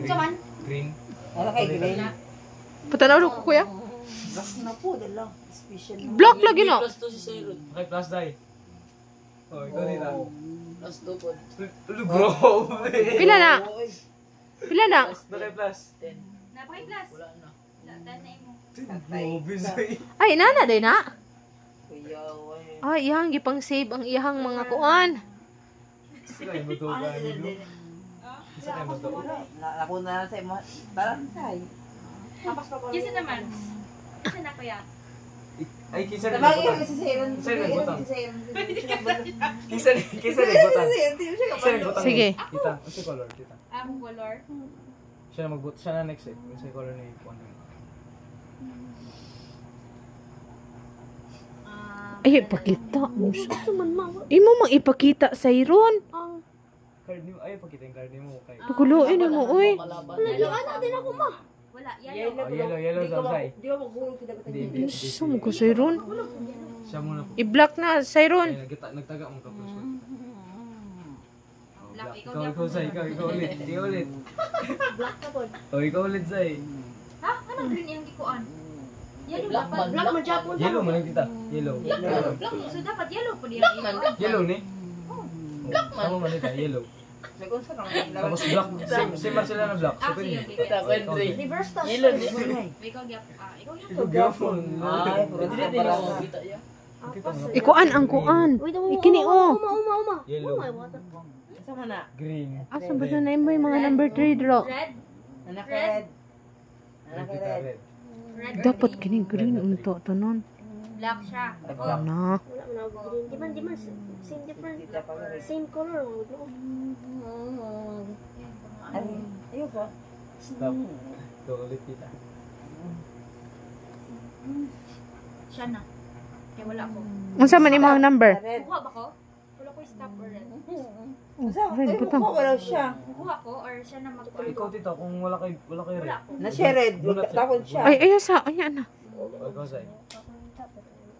Saman? Green. Wala kay green. Patanaw ko kuya. Black na po, dala. Special na. Black lagi no. Plus 2 si Cyril. Okay, plus die. Oh, ikaw din ah. Plus 2 po. Grabe. Pila na? Pila na? Okay, plus. 10. Napakay plus. Wala na. Dan na imo. Grabe sa'yo. Ay, nana day na. Kuya, wala. Ay, iyang gipang save ang iyang mga kuan. Sila yung matugan. Isa kayo matugan. Ako na sa imo. Parang say. Kisa naman. Kisa na kuya. Ay, kisa rin Sabagay butan. kasi sa iyo. Kisa rin butan. Sa iyo. Kisa rin butan. Kisa rin butan. Sige. Kita, kasi color, kita. Ang color. Siya na magbut, siya na next eh. Yung sa color na yung kuwan. Ay, ipakita. Imo mang ipakita sa iron. Card ni mo, ay, pagkita yung card ni mo. Kay... Pakuloyin mo, uy. Wala, yellow. Oh, yellow samsay. Di ba maghulog kita Hindi, hindi. Gusto mo ko sa iron. Siya muna po. I-block na sa iron. Ay, nagtaga mo kapos. Black, Ikaw, Say. Ikaw ulit. Ikaw ulit. Oh, ikaw ulit, Say. Ha? Anong green yung gikuan? Yellow Black dapat. man. Black man Japon. Yellow mo lang, tita. Yellow. Black. So dapat yellow po diyan ikuan. Yellow ni? Black man. Sama man ita, yellow. Tapos black. Same man sila na black. So, pwede. Reverse toss. Yellow ni. Ikaw gyap. Ikaw gyap. Ikaw gafon. Ay, Hindi din ako kita ya. Ikuan ang kuan. Ikini o. Yellow. Sama na. Green. Asa ba na mo yung mga number 3 draw? Red. Anak ka red. Red, tita, red. Red. Dapat kini green unto tanon. Black siya. Na. Di man, same different, same color. Ayun po. Stop. Ikaw ulit, tita. Siya na. Kaya wala ko. Unsa man imong number? Red. Kuha ba ko? Wala ko stop or red. Red butang. Wala siya. Kuha ko or siya na mag-kuha. Ikaw, tita, kung wala kayo red. Wala ko. Na siya red. Tapos siya. Ay, ayo sa anya na. Oh, ikaw, Say.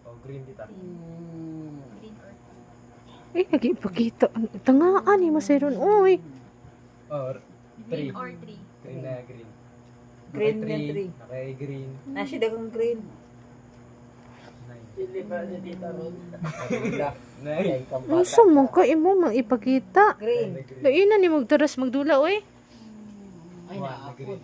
Oh, green, tita. Green or Ay, nagipakita. Tangaan ni Maseron. Uy. Oh, green 3. or 3. Green na green. Green Okay, na three. Okay, green. Na siya dagang green. 9. Hindi pa si Tita Rod. Black. 9. Unsa mo ka imo mang ipakita? Green. Lain na ni magtaras magdula oy. Ay, One, naapod. green.